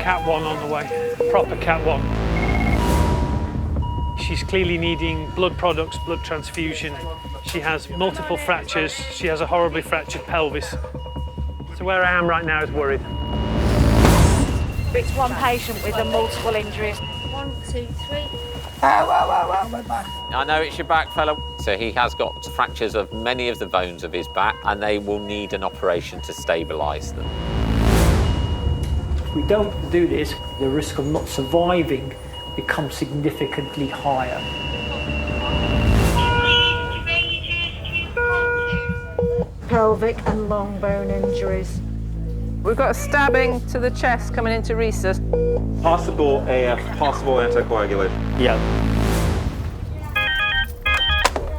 Cat 1 on the way, proper Cat 1. She's clearly needing blood products, blood transfusion. She has multiple fractures. She has a horribly fractured pelvis. So where I am right now is worried. It's one patient with a multiple injuries. 1, 2, 3. Ow, my back. I know it's your back, fella. So he has got fractures of many of the bones of his back, and they will need an operation to stabilise them. If we don't do this, the risk of not surviving becomes significantly higher. Pelvic and long bone injuries. We've got a stabbing to the chest coming into resus. Possible AF, possible anticoagulation. Yeah.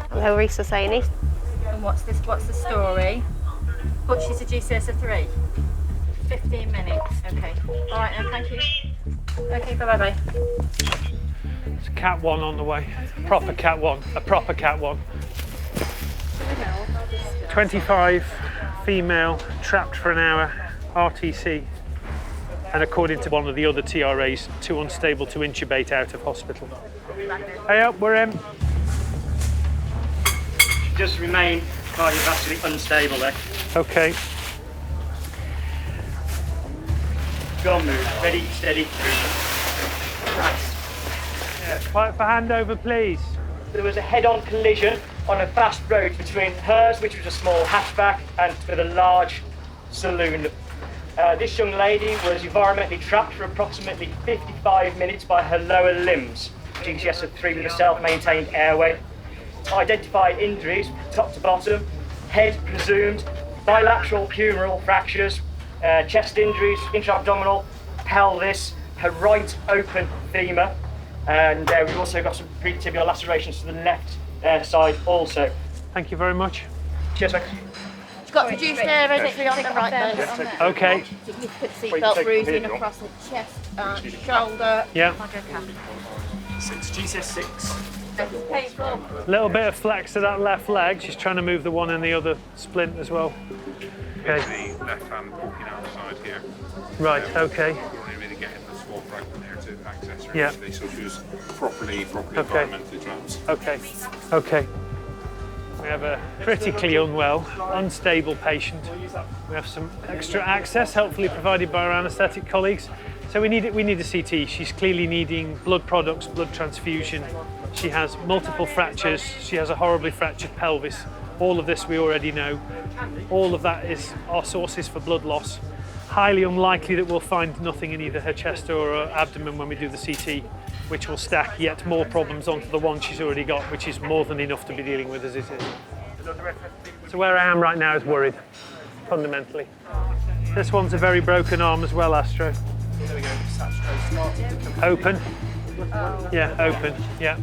Hello, resus A&E. And what's the story? But she's a GCS of 3. 15 minutes. Okay. All right, then, thank you. Okay, bye-bye. It's Cat 1 on the way, proper Cat 1, a proper Cat 1. 25, female, trapped for an hour, RTC. And according to one of the other TRAs, too unstable to intubate out of hospital. Hey up, we're in. She just remained cardiovascularly unstable there. Okay. Go on, move. Ready, steady. Right. Yeah, quiet for handover, please. There was a head-on collision on a fast road between hers, which was a small hatchback, and with a large saloon. This young lady was environmentally trapped for approximately 55 minutes by her lower limbs. GCS of 3 with a self-maintained airway. Identified injuries, top to bottom, head presumed, bilateral pumeral fractures, chest injuries, intra-abdominal, pelvis, her right open femur, and we've also got some pretibial lacerations to the left side also. Thank you very much. Cheers, mate. She's got reduced airway on the right then. Okay. Significant seatbelt bruising across the chest and shoulder. Yeah. GCS 6. Painful. Little bit of flex to that left leg. She's trying to move the one and the other splint as well. Okay. The left hand poking out the side here. Right, okay. Only really getting the small fragment there to access her. Yeah. So she was properly Okay. environmentally trapped. Okay, okay. We have a critically unwell, unstable patient. We have some extra access, hopefully provided by our anaesthetic colleagues. So we need a CT. She's clearly needing blood products, blood transfusion. She has multiple fractures. She has a horribly fractured pelvis. All of this we already know. All of that is our sources for blood loss. Highly unlikely that we'll find nothing in either her chest or her abdomen when we do the CT, which will stack yet more problems onto the one she's already got, which is more than enough to be dealing with as it is. So where I am right now is worried, fundamentally. This one's a very broken arm as well, Astro. Open. Yeah, open, yeah.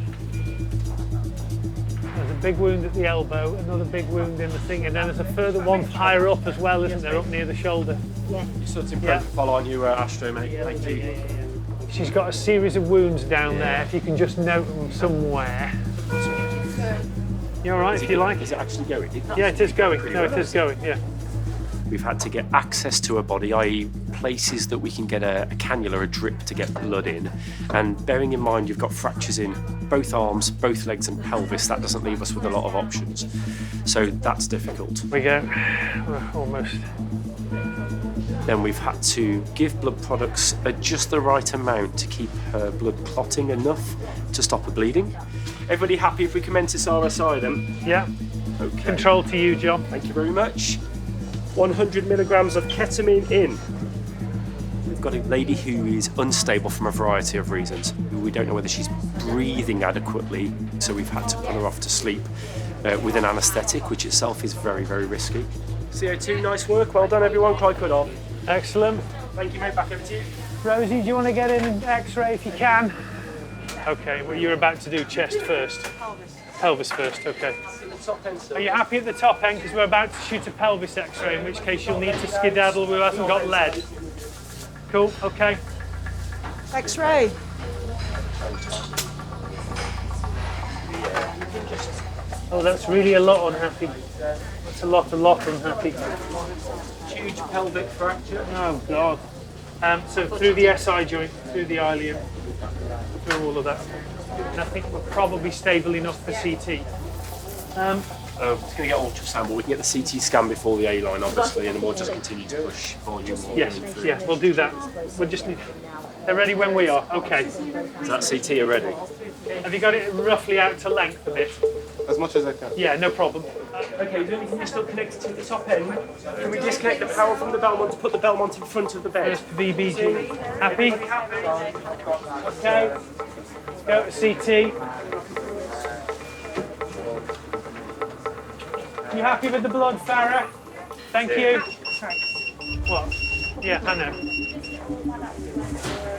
There's a big wound at the elbow, another big wound in the thing, and then there's a further one higher up as well, isn't there, up near the shoulder? Yeah. You're sort of protocol on you, Astro, mate. Thank you. She's got a series of wounds down there, if you can just note them somewhere. You all right, if you like? Is it actually going? Yeah, it is going. No, it is going, yeah. We've had to get access to her body, i.e. places that we can get a cannula, a drip to get blood in. And bearing in mind you've got fractures in both arms, both legs and pelvis, that doesn't leave us with a lot of options. So that's difficult. We go. We're almost. Then we've had to give blood products at just the right amount to keep her blood clotting enough to stop her bleeding. Everybody happy if we commence this RSI then? Yeah. Okay. Control to you, John. Thank you very much. 100 milligrams of ketamine in. We've got a lady who is unstable from a variety of reasons. We don't know whether she's breathing adequately, so we've had to put her off to sleep with an anaesthetic, which itself is very, very risky. CO2, nice work. Well done, everyone. Quite good on. Excellent. Thank you, mate. Back over to you. Rosie, do you want to get in an X-ray if you can? Okay, well, you're about to do chest first. Pelvis first, okay. Are you happy at the top end? Because we're about to shoot a pelvis X-ray, in which case you'll need to skedaddle who hasn't got lead. Cool, okay. X-ray. Oh, that's really a lot unhappy. That's a lot unhappy. Huge pelvic fracture. Oh, God. So through the SI joint, through the ilium, through all of that. And I think we're probably stable enough for CT. It's going to get ultrasound, but we can get the CT scan before the A-line, obviously, and then we'll just continue to push volume. Yes, yeah, we'll do that. We'll just need... They're ready when we are. Okay. Is that CT already? Have you got it roughly out to length a bit? As much as I can. Yeah, no problem. Okay, is there anything you're still connected to the top end? Can we disconnect the power from the Belmont to put the Belmont in front of the bed? First VBG. Happy? Okay. Go to CT. You happy with the blood, Farah? Thank you. What? Yeah, I know.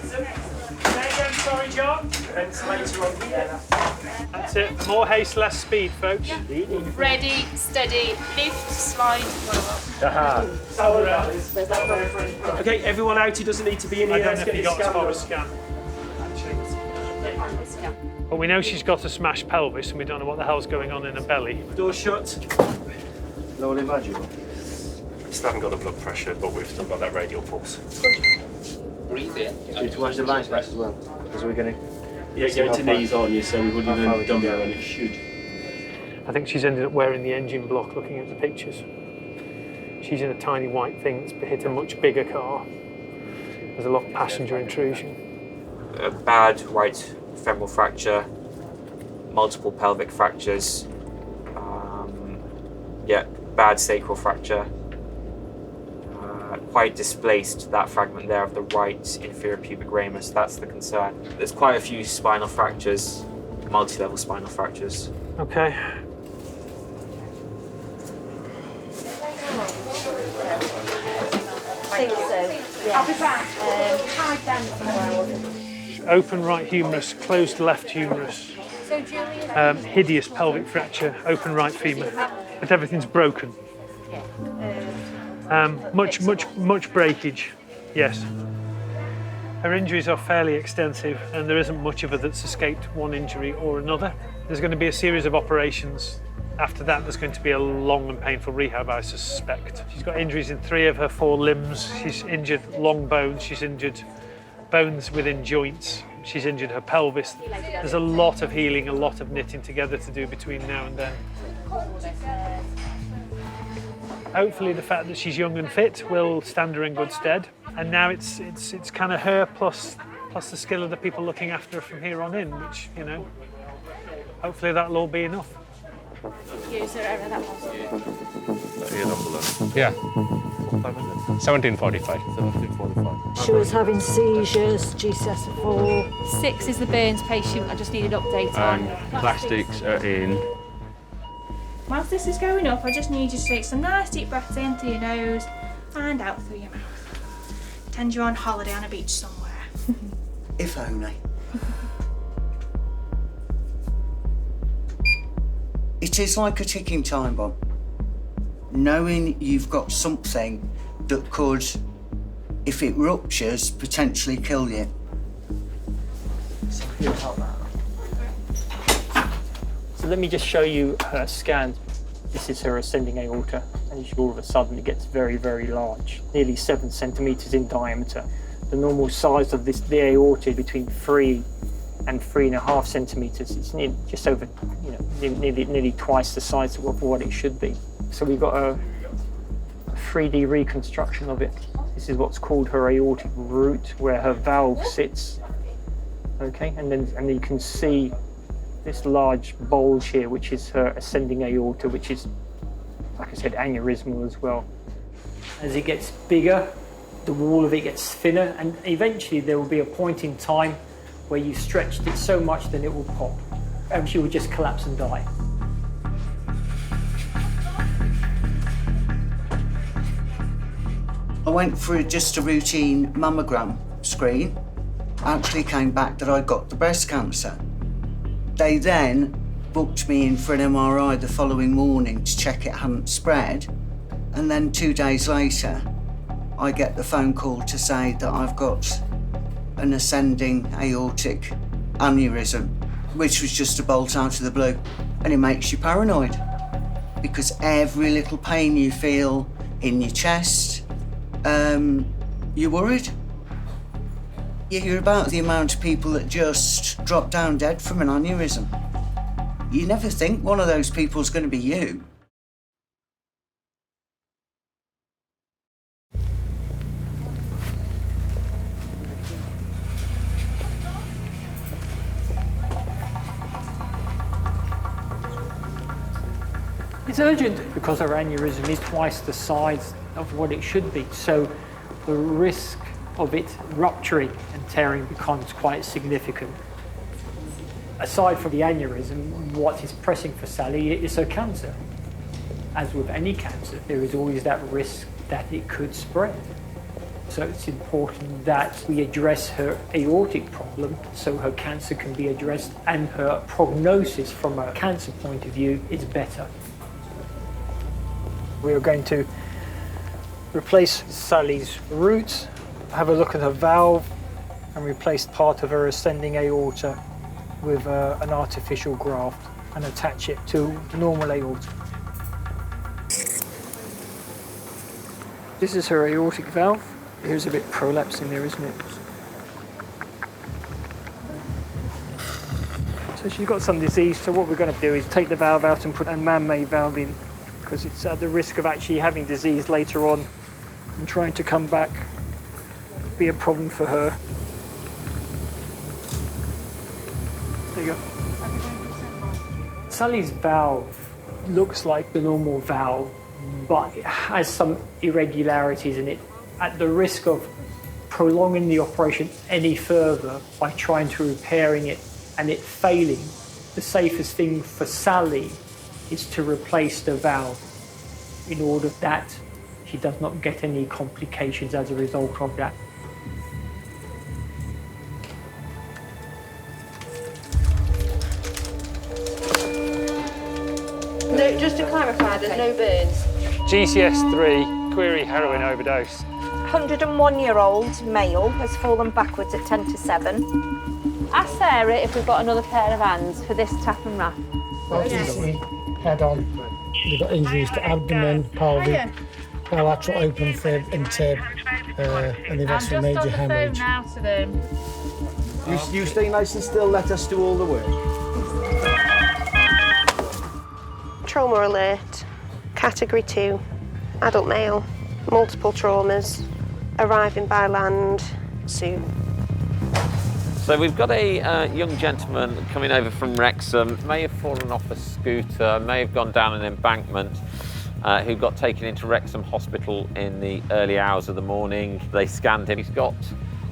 Say again, sorry, John. Ventilator on here. That's it. More haste, less speed, folks. Ready, steady, lift, slide. Okay, everyone out who doesn't need to be in here. I don't know if he got as far as scan. But we know she's got a smashed pelvis and we don't know what the hell's going on in her belly. Door shut. Lower vaginal. Still haven't got the blood pressure, but we've still got that radial pulse. Breathe in. Do you need to watch the lines back as well? Because we're going to... Yeah, going to knees on you, so we wouldn't have done that, and it should. I think she's ended up wearing the engine block looking at the pictures. She's in a tiny white thing that's hit a much bigger car. There's a lot of passenger intrusion. A bad right femoral fracture, multiple pelvic fractures, bad sacral fracture, quite displaced, that fragment there of the right inferior pubic ramus, that's the concern. There's quite a few spinal fractures, multi-level spinal fractures. Okay. I think so. Yeah. I'll be back. Open right humerus, closed left humerus. So Julia. Hideous pelvic fracture, open right femur, but everything's broken. Much breakage, yes. Her injuries are fairly extensive and there isn't much of her that's escaped one injury or another. There's going to be a series of operations. After that, there's going to be a long and painful rehab, I suspect. She's got injuries in 3 of her 4 limbs. She's injured long bones, she's injured bones within joints, she's injured her pelvis. There's a lot of healing, a lot of knitting together to do between now and then. Hopefully the fact that she's young and fit will stand her in good stead. And now it's kind of her plus the skill of the people looking after her from here on in, which, you know, hopefully that'll all be enough. Is there ever that was? Yeah. 1745. 1745. She was having seizures, GCS 4. 6 is the Burns patient I just need an update on. Plastics are in. Whilst this is going up, I just need you to take some nice deep breaths in through your nose and out through your mouth. Pretend you're on holiday on a beach somewhere. If only. It is like a ticking time bomb. Knowing you've got something that could, if it ruptures, potentially kill you. So let me just show you her scan. This is her ascending aorta, and all of a sudden it gets very, very large, nearly 7 centimetres in diameter. The normal size of the aorta is between 3 and 3.5 centimetres. It's just over, nearly twice the size of what it should be. So we've got a 3D reconstruction of it. This is what's called her aortic root, where her valve sits. Okay, and you can see this large bulge here, which is her ascending aorta, which is, like I said, aneurysmal as well. As it gets bigger, the wall of it gets thinner, and eventually there will be a point in time where you stretched it so much that it will pop, and she will just collapse and die. I went for just a routine mammogram screen. Actually came back that I'd got the breast cancer. They then booked me in for an MRI the following morning to check it hadn't spread. And then 2 days later, I get the phone call to say that I've got an ascending aortic aneurysm, which was just a bolt out of the blue. And it makes you paranoid because every little pain you feel in your chest, you're worried. You hear about the amount of people that just drop down dead from an aneurysm. You never think one of those people's going to be you. It's urgent because her aneurysm is twice the size of what it should be, so the risk of it rupturing and tearing becomes quite significant. Aside from the aneurysm, what is pressing for Sally is her cancer. As with any cancer, there is always that risk that it could spread. So it's important that we address her aortic problem so her cancer can be addressed and her prognosis from a cancer point of view is better. We are going to replace Sally's root, have a look at her valve, and replace part of her ascending aorta with an artificial graft and attach it to the normal aorta. This is her aortic valve. Here's a bit prolapsing there, isn't it? So she's got some disease, so what we're going to do is take the valve out and put a man-made valve in, because it's at the risk of actually having disease later on and trying to come back, be a problem for her. There you go. Sally's valve looks like the normal valve, but it has some irregularities in it. At the risk of prolonging the operation any further by trying to repairing it and it failing, the safest thing for Sally is to replace the valve in order that she does not get any complications as a result of that. No, just to clarify, there's no burns. GCS3, query heroin overdose. 101-year-old male has fallen backwards at 10 to 7. Ask Sarah if we've got another pair of hands for this tap and wrap. Head on. They've got injuries to abdomen, pelvic, bilateral open fib and tib, and they've had some major hemorrhage. Now to them. You stay nice and still, let us do all the work. Trauma alert, category 2, adult male, multiple traumas, arriving by land soon. So we've got a young gentleman coming over from Wrexham, may have fallen off a scooter, may have gone down an embankment, who got taken into Wrexham Hospital in the early hours of the morning. They scanned him. He's got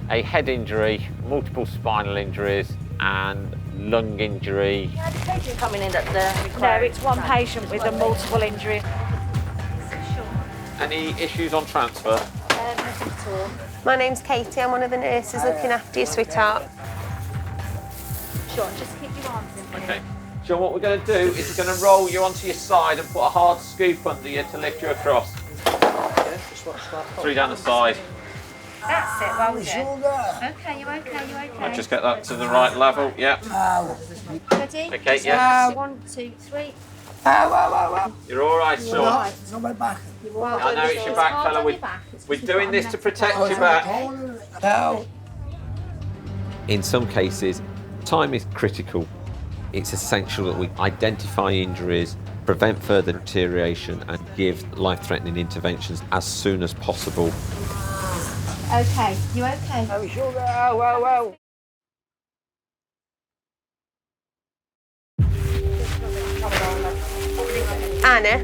a head injury, multiple spinal injuries and lung injury. Yeah, the patient coming in at the... No, it's one patient with a multiple injury. Any issues on transfer? Nothing at all. My name's Katie, I'm one of the nurses looking after you, sweetheart. Sean, just keep your arms in. Okay. Sean, what we're going to do is we're going to roll you onto your side and put a hard scoop under you to lift you across. Through down the side. That's it, well done. Okay, you okay, you okay? I'll just get that to the right level, yeah. Ready? Okay, yeah. 1, 2, 3. You're all right, Sean. It's on my back. I know it's your back, fella. We're doing this to protect your back. In some cases, time is critical. It's essential that we identify injuries, prevent further deterioration, and give life-threatening interventions as soon as possible. Okay, you okay? I'm sure that, well. Anna,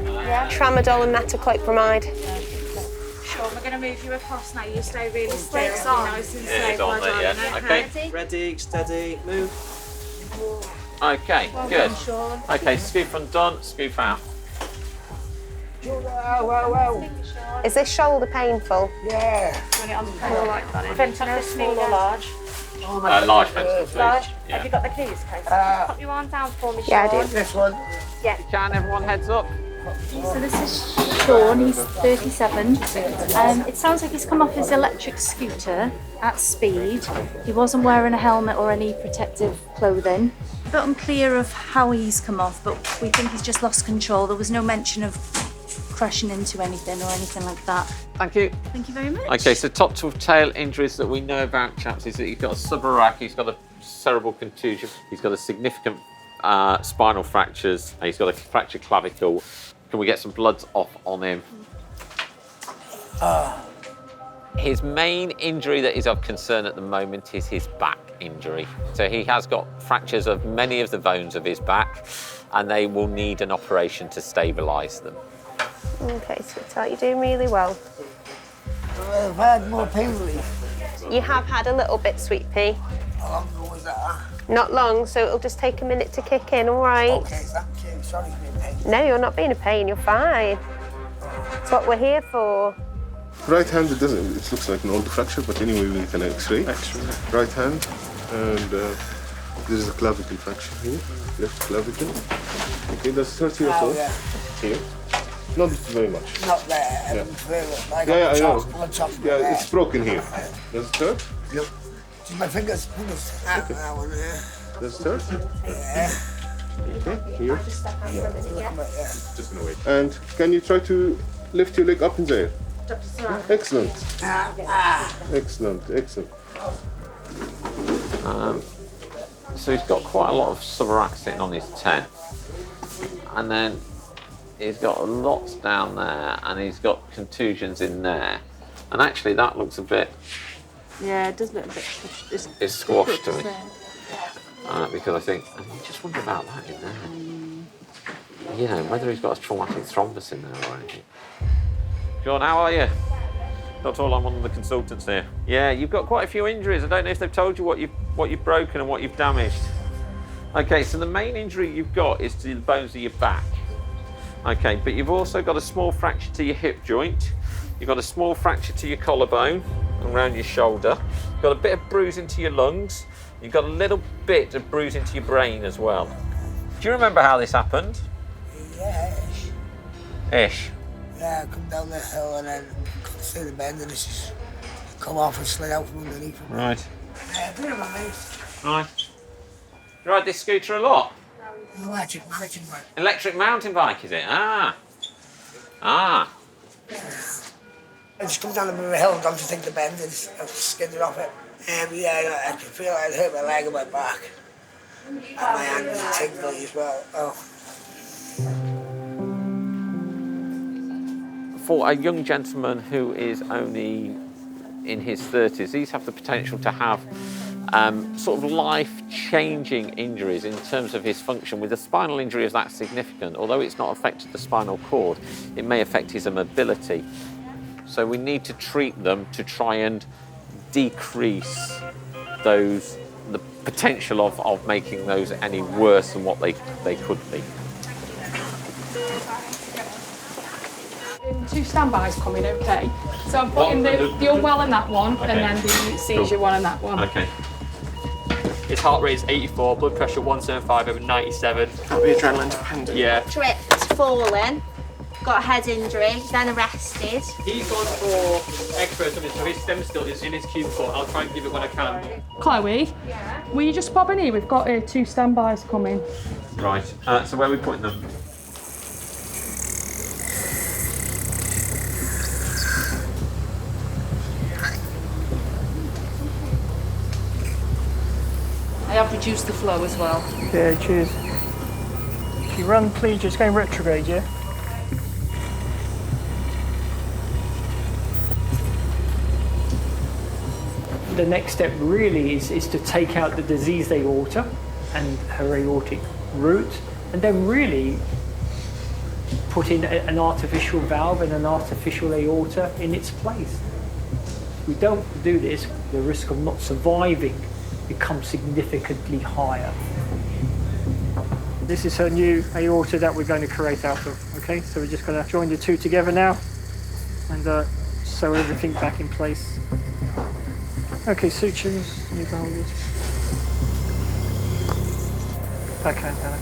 tramadol and metoclopramide. Sure, we're going to move you across now. You stay really still. Brakes on. Nice and Yeah, it's slow, on there, yeah. darling, Okay. Ready, steady, move. Okay, Well good. done, Sean. Okay, scoop on done, scoop out. Is this shoulder painful? Yeah. Put it on the floor like that. Fentanyl, small or large? Large fentanyl, please. Large. Yeah. Have you got the keys, Kate? Pop your arm down for me, Sean. Yeah, I do. This one. Yeah. You can, everyone heads up. So this is Sean, he's 37. It sounds like he's come off his electric scooter at speed. He wasn't wearing a helmet or any protective clothing. A bit unclear of how he's come off, but we think he's just lost control. There was no mention of crashing into anything or anything like that. Thank you. Thank you very much. Okay, so top to tail injuries that we know about, chaps, is that he's got a subarachnoid, he's got a cerebral contusion, he's got a significant spinal fractures, and he's got a fractured clavicle. Can we get some bloods off on him? His main injury that is of concern at the moment is his back injury. So he has got fractures of many of the bones of his back, and they will need an operation to stabilise them. Okay, sweetheart, you're doing really well. I've had more pain relief. You have had a little bit, sweet pea. How long ago was that? Not long, so it'll just take a minute to kick in, all right? Okay, thank you. Sorry for being a pain. No, you're not being a pain, you're fine. It's what we're here for. Right hand, it looks like an old fracture, but anyway, we can X-ray. Right hand, and there is a clavicle fracture here, left clavicle. Okay, that's 30 or so. Oh, yeah. Here. Not very much. Not there. Yeah. I Yeah, I know. top Yeah, it's broken here. That's third. Yep. See my fingers. Okay. That one there. That's third. Yeah. Okay, here. Yeah. Just gonna wait. And can you try to lift your leg up in there? Excellent. Excellent, excellent. So he's got quite a lot of subarachnoid sitting on his 10. And then he's got lots down there, and he's got contusions in there. And actually that looks a bit... Yeah, it does look a bit... It's squashed to me. Because I think, I just wonder about that in there. You know, whether he's got a traumatic thrombus in there or anything. John, how are you? Dr. Hall, I'm one of the consultants here. Yeah, you've got quite a few injuries. I don't know if they've told you what you've broken and what you've damaged. Okay, so the main injury you've got is to the bones of your back. Okay, but you've also got a small fracture to your hip joint. You've got a small fracture to your collarbone around your shoulder. You've got a bit of bruising to your lungs. You've got a little bit of bruising to your brain as well. Do you remember how this happened? Yeah. Ish. Yeah, I come down the hill and then come through the bend and it's just come off and slid out from underneath it. Right. Yeah, bit of a mess. Right. You ride this scooter a lot? Electric mountain bike. Electric mountain bike, is it? Ah. I just come down the hill and don't you think the bend is I skidded off it. Yeah, I can feel it hurt my leg and my back. And my hand was a tingly as well. Oh. For a young gentleman who is only in his 30s, these have the potential to have sort of life-changing injuries in terms of his function. With a spinal injury of that significant, although it's not affected the spinal cord, it may affect his mobility. So we need to treat them to try and decrease the potential of making those any worse than what they could be. 2 standbys coming, okay? So I'm putting the unwell in that one, Okay. and then the seizure one in that one. Okay. His heart rate is 84, blood pressure 175 over 97. Can't be adrenaline dependent. Yeah. Tripped, fallen, got a head injury, then arrested. He's gone for x-rays of his, so his stem still is in his cubicle. I'll try and give it when I can. Chloe, will you just pop in here? We've got 2 standbys coming. Right. So where are we putting them? I have reduced the flow as well. Yeah, cheers. If you run, please, just going retrograde, yeah? The next step really is to take out the diseased aorta and her aortic root, and then really put in an artificial valve and an artificial aorta in its place. If we don't do this, the risk of not surviving becomes significantly higher. This is her new aorta that we're going to create out of, okay? So we're just going to join the two together now and sew everything back in place. Okay, sutures, new valves. Okay, Hannah.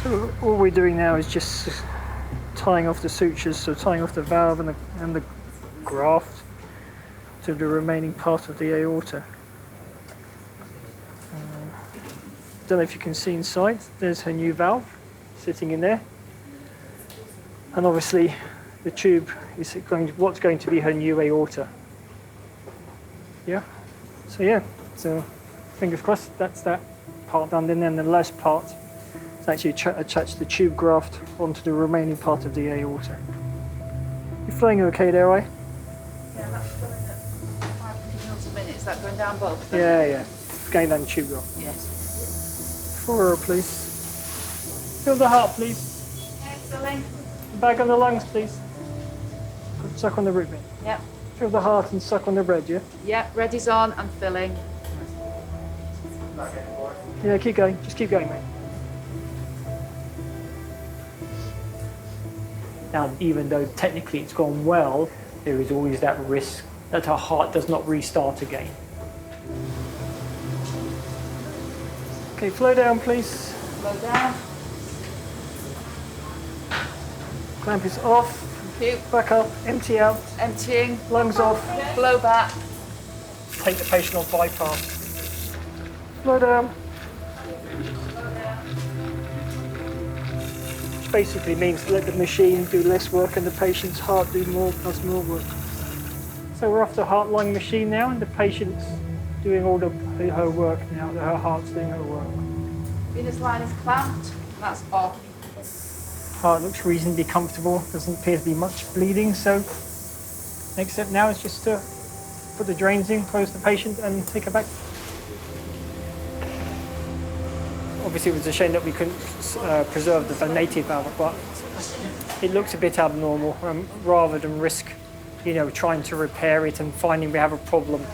So all we're doing now is just tying off the sutures, so tying off the valve and the graft to the remaining part of the aorta. don't know if you can see inside. There's her new valve sitting in there. And obviously the tube is what's going to be her new aorta. Yeah. So fingers crossed that's that part done. And then the last part is actually attach the tube graft onto the remaining part of the aorta. You're flowing okay there, right? Yeah, that's flowing at 500 mils a minute. Is that going down both? Yeah. Going down the tube graft. Yes. For her, please. Feel the heart, please. Excellent. Back on the lungs, please. Suck on the root bit. Yep. Feel the heart and suck on the bread, yeah? Yep, ready's on and filling. Yeah, keep going. Just keep going, mate. Now, even though technically it's gone well, there is always that risk that her heart does not restart again. Okay, flow down, please. Flow down. Clamp is off. Thank you. Back up. Empty out. Emptying. Lungs off. Flow back. Take the patient on bypass. Flow down. Basically means let the machine do less work and the patient's heart does more work. So we're off the heart-lung machine now, and the patient's doing all her work now. Her heart's doing her work. Venous line is clamped. That's off. Heart looks reasonably comfortable. Doesn't appear to be much bleeding. So next step now is just to put the drains in, close the patient, and take her back. Obviously, it was a shame that we couldn't preserve the native valve, but it looks a bit abnormal. Rather than risk, trying to repair it and finding we have a problem.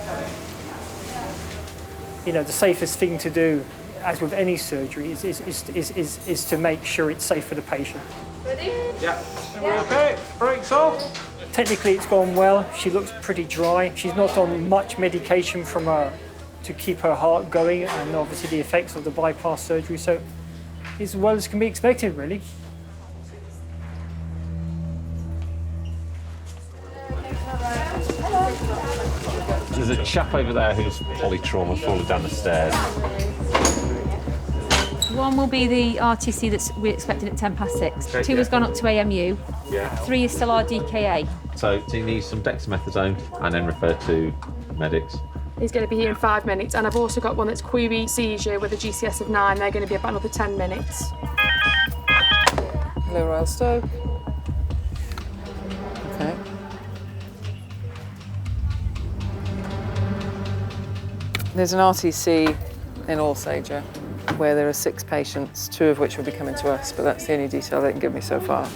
The safest thing to do, as with any surgery, is to make sure it's safe for the patient. Ready? Yeah. Okay. Brakes off. Technically, it's gone well. She looks pretty dry. She's not on much medication to keep her heart going, and obviously the effects of the bypass surgery. So, as well as can be expected, really. There's a chap over there who's polytrauma, fallen down the stairs. One will be the RTC that's we're expecting at 6:10. Okay, 2 has gone up to AMU. Yeah. 3 is still RDKA. So he needs some dexamethasone and then referred to medics. He's going to be here in 5 minutes, and I've also got one that's query seizure with a GCS of 9. They're going to be about another 10 minutes. Hello, Royal Stoke. Okay. There's an RTC in Alsager where there are 6 patients, 2 of which will be coming to us, but that's the only detail they can give me so far.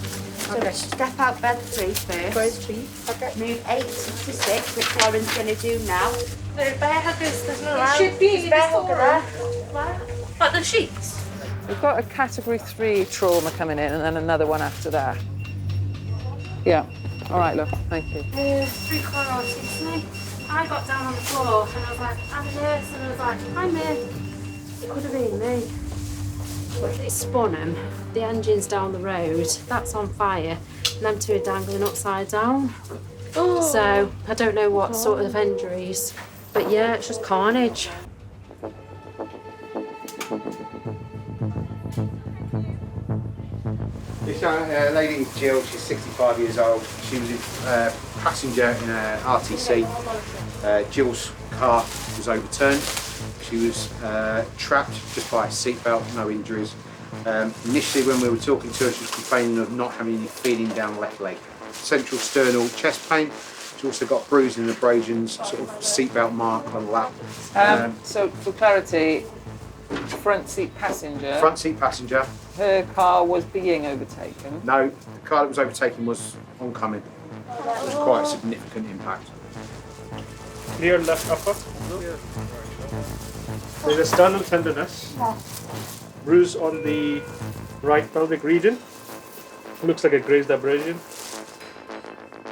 Okay. Step out bed 3 first. Bed 3. Okay. Move 8 to 6, which Lauren's going to do now. The bear huggers, there's no It should be bear hugger there. Like the sheets? We've got a category 3 trauma coming in and then another one after that. Yeah. All right, look, thank you. 3 chlorosis. I got down on the floor and I was like, I'm a nurse, and I was like, I'm here. It could have been me. It's Sponham. The engine's down the road. That's on fire. And them 2 are dangling upside down. Oh. So I don't know what sort of injuries. But yeah, it's just carnage. This lady, Jill, she's 65 years old. She was a passenger in an RTC. Jill's car was overturned. She was trapped just by a seatbelt, no injuries. Initially, when we were talking to her, she was complaining of not having any feeling down the left leg. Central sternal chest pain. She's also got bruising and abrasions, sort of seatbelt mark on the lap. So, for clarity, front seat passenger. Front seat passenger. Her car was being overtaken. No, the car that was overtaken was oncoming. It was quite a significant impact. Clear left upper. There's a sternal tenderness. Bruise on the right pelvic region. Looks like a grazed abrasion.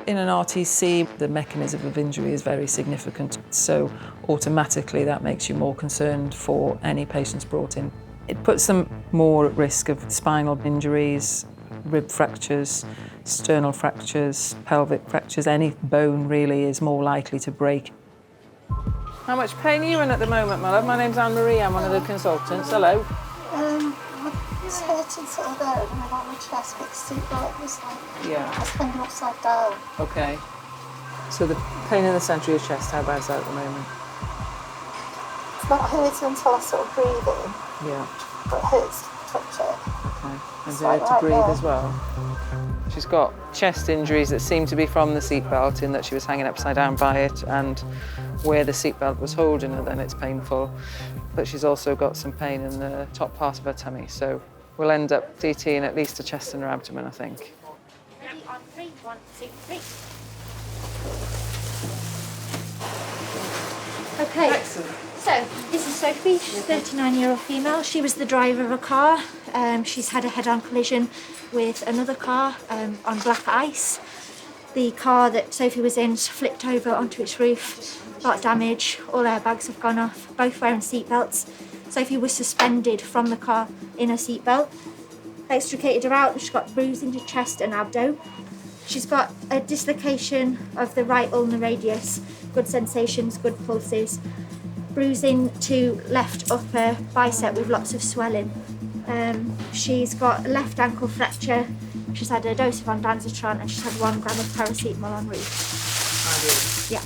In an RTC, the mechanism of injury is very significant, so automatically that makes you more concerned for any patients brought in. It puts them more at risk of spinal injuries, rib fractures, sternal fractures, pelvic fractures. Any bone really is more likely to break. How much pain are you in at the moment, my love? My name's Anne-Marie, I'm one of the consultants. Hello. It's hurting sort of there, and I got my chest, but the seatbelt was like, Yeah. I was hanging upside down. Okay. So the pain in the centre of your chest, how bad's that at the moment? It's not hurting until I sort of breathe in, Yeah. but it hurts to touch it. Okay. And It's do you like have to right breathe there. as well? She's got chest injuries that seem to be from the seatbelt, in that she was hanging upside down by it, and where the seatbelt was holding her, then it's painful. But she's also got some pain in the top part of her tummy, so we'll end up CTing at least her chest and her abdomen, I think. Ready on 3, 1, 2, 3. Okay. Excellent. So, this is Sophie. She's a 39-year-old female. She was the driver of a car. She's had a head-on collision with another car on black ice. The car that Sophie was in flipped over onto its roof. A lot of damage. All airbags have gone off. Both wearing seatbelts. Sophie was suspended from the car in a seatbelt. Extricated her out. She's got bruising in her chest and abdo. She's got a dislocation of the right ulnar radius. Good sensations, good pulses. Bruising to left upper bicep with lots of swelling. She's got a left ankle fracture. She's had a dose of ondansetron and she's had 1 gram of paracetamol en route. Yeah.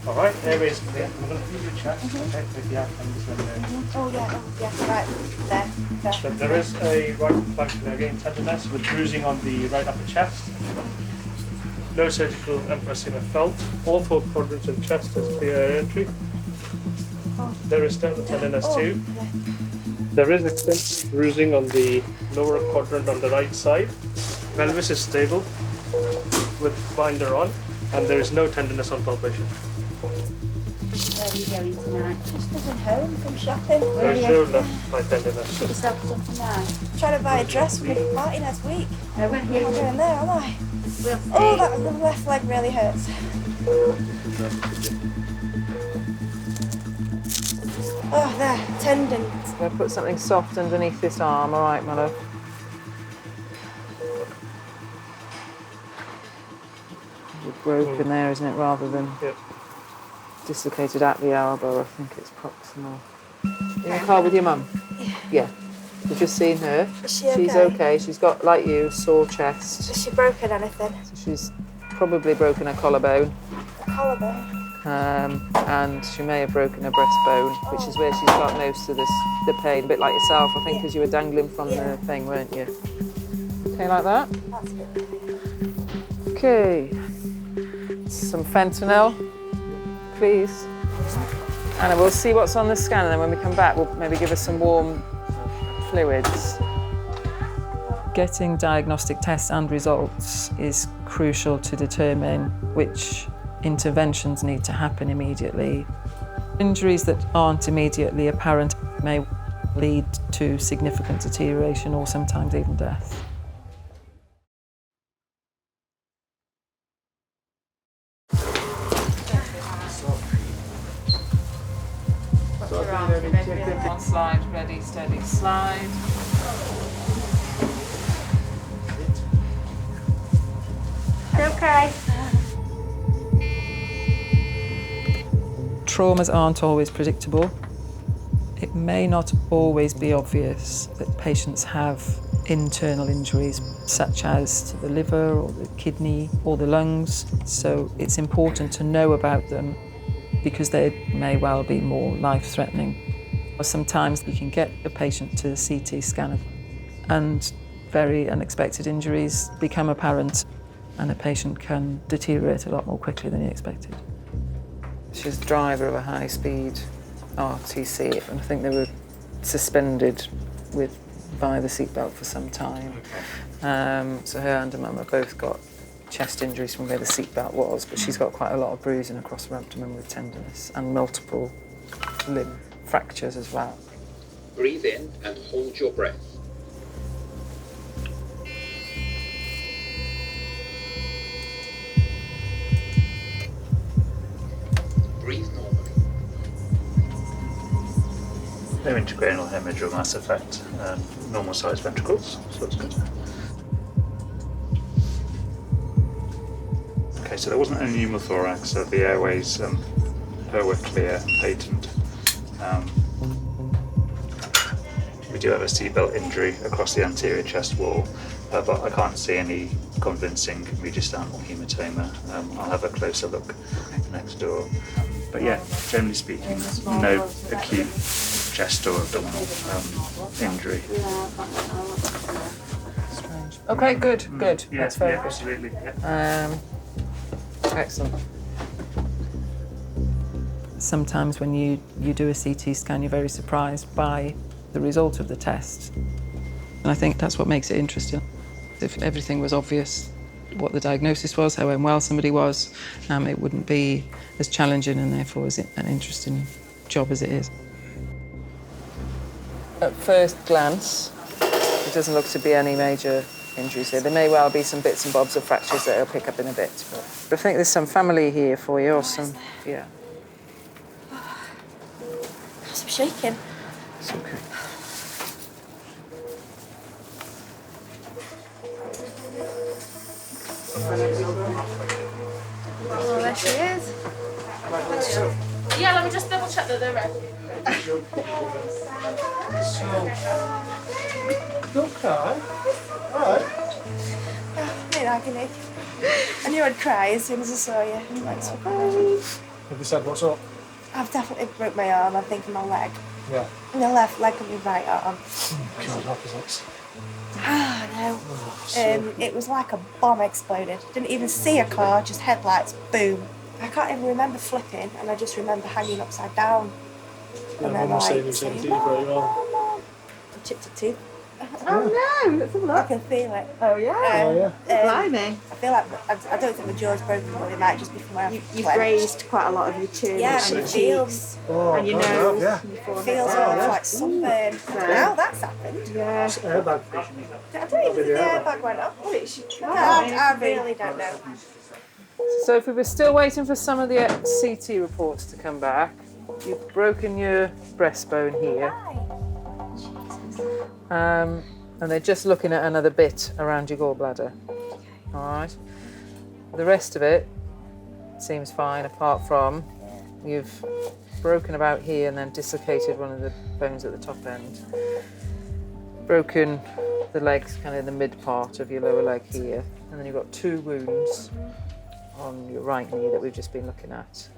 All right, airways clear. I'm going to feed your chest, okay, with the outcomes and then... Oh yeah, right, there. So there is a right flank again tenderness with bruising on the right upper chest. No surgical emphysema felt. All 4 quadrants of chest is clear air entry. There is still tenderness too. There is extensive bruising on the lower quadrant on the right side. Pelvis is stable with binder on, and there is no tenderness on palpation. Where are you going tonight? Just going home from shopping. There is no left thigh tenderness. Get yourself something nice. I'm trying to buy a dress for my party next week. No, we're I'm here. not going there, am I? We'll see. Oh, that the left leg really hurts. Oh, there, tendon. I'm going to put something soft underneath this arm, all right, my love? It's broken there, isn't it, rather than dislocated at the elbow. I think it's proximal. You in the car with your mum? Yeah. We've just seen her. Is she She's okay. She's got, like you, sore chest. Has she broken anything? So she's probably broken her collarbone. A collarbone? And she may have broken her breastbone, which is where she's got most of the pain. A bit like yourself, I think, because you were dangling from the thing, weren't you? Okay, like that? That's good. Okay. Some fentanyl, please. And we'll see what's on the scan, and then when we come back, we'll maybe give her some warm fluids. Getting diagnostic tests and results is crucial to determine which interventions need to happen immediately. Injuries that aren't immediately apparent may lead to significant deterioration or sometimes even death. One slide, ready, steady, slide. Okay. Traumas aren't always predictable. It may not always be obvious that patients have internal injuries, such as to the liver or the kidney or the lungs. So it's important to know about them because they may well be more life-threatening. Or sometimes you can get a patient to a CT scanner and very unexpected injuries become apparent and a patient can deteriorate a lot more quickly than you expected. She's the driver of a high-speed RTC, and I think they were suspended by the seatbelt for some time. So her and her mum have both got chest injuries from where the seatbelt was, but she's got quite a lot of bruising across her abdomen with tenderness and multiple limb fractures as well. Breathe in and hold your breath. Breathe normally. No intracranial hemorrhage or mass effect, normal sized ventricles, so that's good. Okay, so there wasn't any pneumothorax, so the airways but we're clear, patent. We do have a seatbelt injury across the anterior chest wall, but I can't see any convincing mediastinal hematoma. I'll have a closer look next door. But yeah, generally speaking, no acute chest or abdominal injury. Strange. Okay, good. Yeah, That's very yeah, good. absolutely. Yeah. Excellent. Sometimes when you do a CT scan, you're very surprised by the result of the test. And I think that's what makes it interesting. If everything was obvious, what the diagnosis was, how unwell somebody was, it wouldn't be as challenging and therefore as an interesting job as it is. At first glance, it doesn't look to be any major injuries here. There may well be some bits and bobs of fractures that I'll pick up in a bit. But I think there's some family here for you, or some, yeah. I'm shaking. It's okay. Oh, there she is. Yeah, let me just double check that they're ready. Don't cry. Alright. I'm in agony. I knew I'd cry as soon as I saw you. I'm like, surprise. Have you said what's up? I've definitely broke my arm, I think, in my leg. Yeah. In the left leg of my right arm. God, opposites. Ah, no. It was like a bomb exploded. Didn't even see a car, just headlights, boom. I can't even remember flipping, and I just remember hanging upside down. Yeah, And then Mum was saying like, the same to you very well. I chipped a tooth. Oh no, let's have a I look. can feel it. Oh yeah. Blimey. I feel like I don't think the jaw's broken, but it might just be from where You've raised quite a lot of your chin Yeah, and your it feels. and your nose. Yeah. And your forehead. Feels like sunburn. Now that's happened. Yeah. Airbag. I don't even think the airbag went off. I really don't know. So if we were still waiting for some of the CT reports to come back, you've broken your breastbone here. And they're just looking at another bit around your gallbladder. All right. The rest of it seems fine, apart from you've broken about here and then dislocated one of the bones at the top end. Broken the legs kind of in the mid part of your lower leg here. And then you've got 2 wounds on your right knee that we've just been looking at.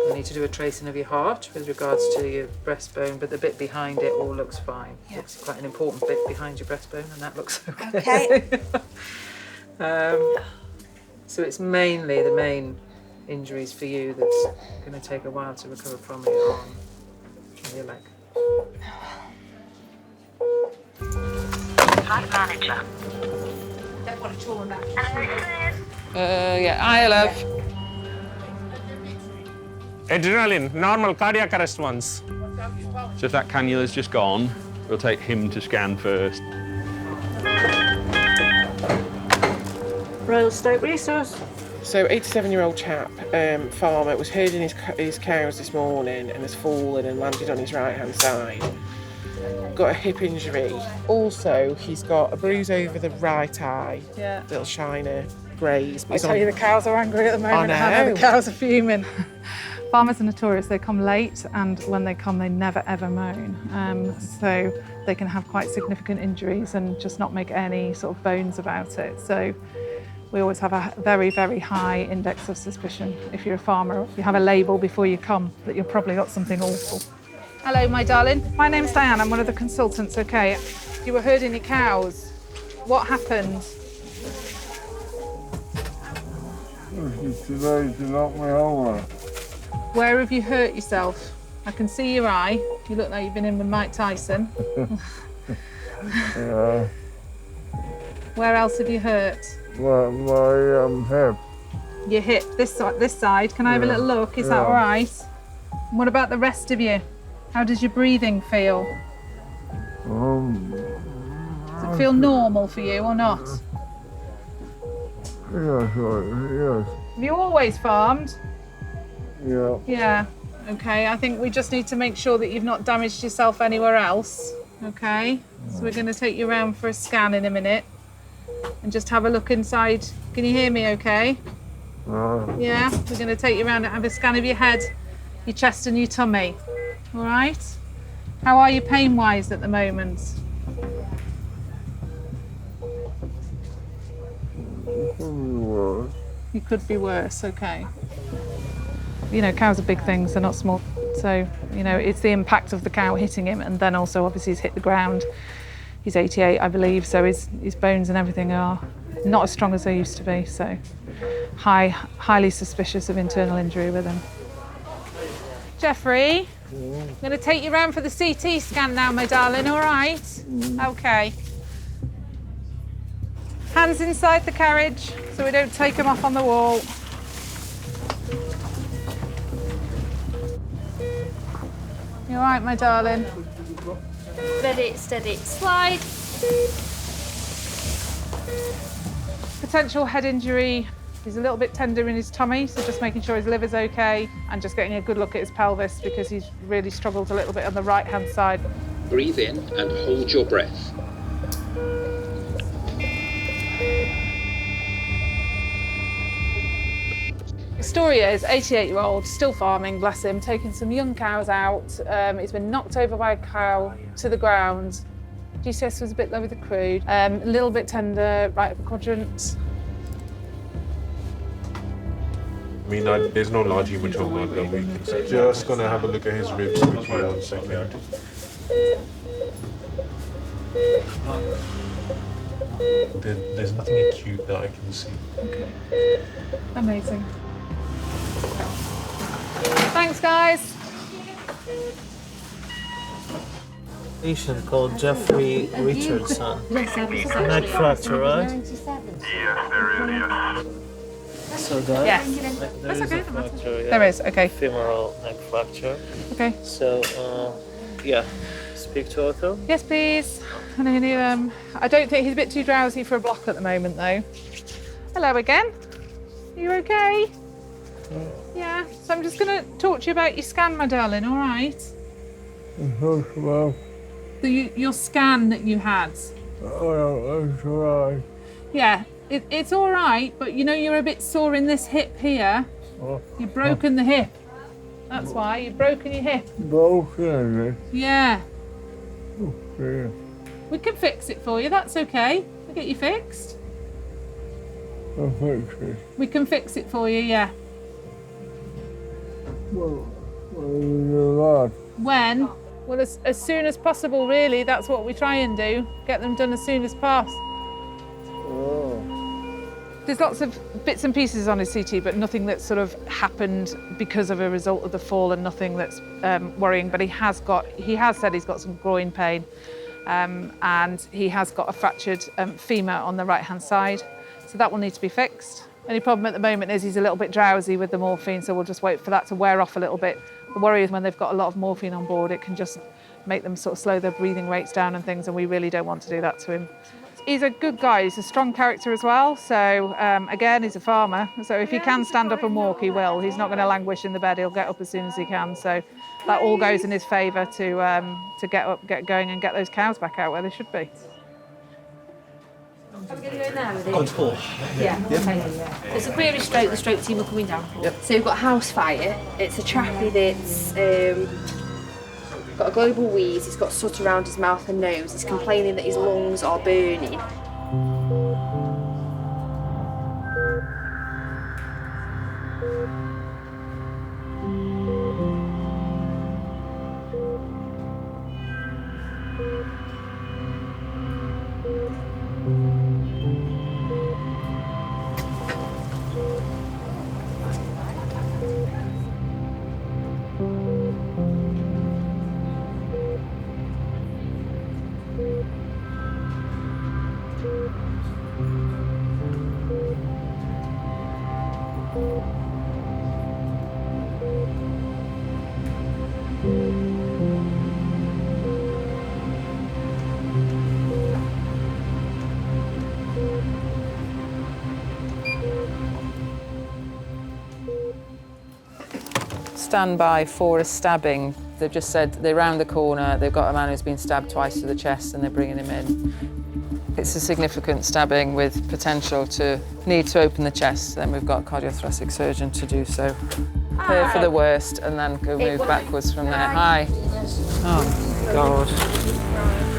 We need to do a tracing of your heart with regards to your breastbone, but the bit behind it all looks fine. Yeah. It's quite an important bit behind your breastbone, and that looks okay. So it's mainly the main injuries for you that's going to take a while to recover from your arm and your leg. Site manager. Don't want to trauma back. Yeah, hi, love. Adrenaline, normal cardiac arrest ones. So if that cannula's just gone, we'll take him to scan first. Royal Stoke Resource. So 87-year-old chap, farmer, was herding his cows this morning and has fallen and landed on his right-hand side. Got a hip injury. Also, he's got a bruise over the right eye. Yeah. Little shiner graze. I tell you, the cows are angry at the moment. I know. The cows are fuming. Farmers are notorious. They come late, and when they come, they never ever moan. So they can have quite significant injuries and just not make any sort of bones about it. So we always have a very, very high index of suspicion. If you're a farmer, you have a label before you come that you've probably got something awful. Hello, my darling. My name's Diane. I'm one of the consultants, okay? You were herding your cows. What happened? Today to knock me over. Where have you hurt yourself? I can see your eye. You look like you've been in with Mike Tyson. Yeah. Where else have you hurt? My hip. Your hip, this side. Can I have a little look? Is that all right? And what about the rest of you? How does your breathing feel? Does it feel normal for you or not? Yes. Have you always farmed? Yeah. Yeah. Okay, I think we just need to make sure that you've not damaged yourself anywhere else. Okay, so we're going to take you around for a scan in a minute and just have a look inside. Can you hear me okay? Yeah, we're going to take you around and have a scan of your head your chest and your tummy. All right? How are you pain-wise at the moment? You could be worse, okay. You know, cows are big things, they're not small. So, you know, it's the impact of the cow hitting him, and then also obviously he's hit the ground. He's 88, I believe, so his bones and everything are not as strong as they used to be, so highly suspicious of internal injury with him. Jeffrey, I'm going to take you round for the CT scan now, my darling, all right? Okay. Hands inside the carriage so we don't take them off on the wall. You all right, my darling? Steady, steady, slide. Potential head injury. He's a little bit tender in his tummy, so just making sure his liver's okay and just getting a good look at his pelvis because he's really struggled a little bit on the right-hand side. Breathe in and hold your breath. The story is 88-year-old, still farming, bless him, taking some young cows out. He's been knocked over by a cow to the ground. GCS was a bit low with the crude, a little bit tender, right upper quadrant. I mean, there's no large hematoma that we can see. Just gonna have a look at his ribs with you 1 second. There's nothing acute that I can see. Okay. Amazing. Thanks, guys. Patient called Jeffrey Richardson. Neck fracture, right? Yes, there is, yes. So that Yes. there is a fracture. Yeah. There is, okay. Femoral neck fracture. Okay. So, yeah, speak to ortho. Yes, please. And I need, I don't think he's a bit too drowsy for a block at the moment, though. Hello again. Are you okay? Yeah. So I'm just going to talk to you about your scan, my darling, all right? Well, Your scan that you had. oh, that's right. Yeah, it's all right, but you know you're a bit sore in this hip here. Oh, You've broken the hip. That's why, you've broken your hip. broken, Yeah. oh, dear. We can fix it for you, that's okay. We'll get you fixed. I think so. We can fix it for you, yeah. Well, that. When? Well, as soon as possible, really. That's what we try and do. Get them done as soon as possible. Oh. There's lots of bits and pieces on his CT, but nothing that's sort of happened because of a result of the fall and nothing that's worrying. But he has said he's got some groin pain and he has got a fractured femur on the right-hand side. So that will need to be fixed. Only problem at the moment is he's a little bit drowsy with the morphine, so we'll just wait for that to wear off a little bit. The worry is when they've got a lot of morphine on board, it can just make them sort of slow their breathing rates down and things, and we really don't want to do that to him. He's a good guy, he's a strong character as well, so again, he's a farmer, so if he can stand up and walk, he will. He's not going to languish in the bed, he'll get up as soon as he can, so that all goes in his favour to get up, get going and get those cows back out where they should be. Are we going to go in there with it? On call. Yeah. Okay. It's a query stroke, the stroke team are coming down. Yep. So we've got house fire. It's a chappie that's got a global wheeze, he's got soot around his mouth and nose, he's complaining that his lungs are burning. Stand by for a stabbing. They've just said they're round the corner, they've got a man who's been stabbed twice to the chest and they're bringing him in. It's a significant stabbing with potential to need to open the chest, then we've got a cardiothoracic surgeon to do so. Prepare for the worst and then go move backwards from there. Hi. Oh, God.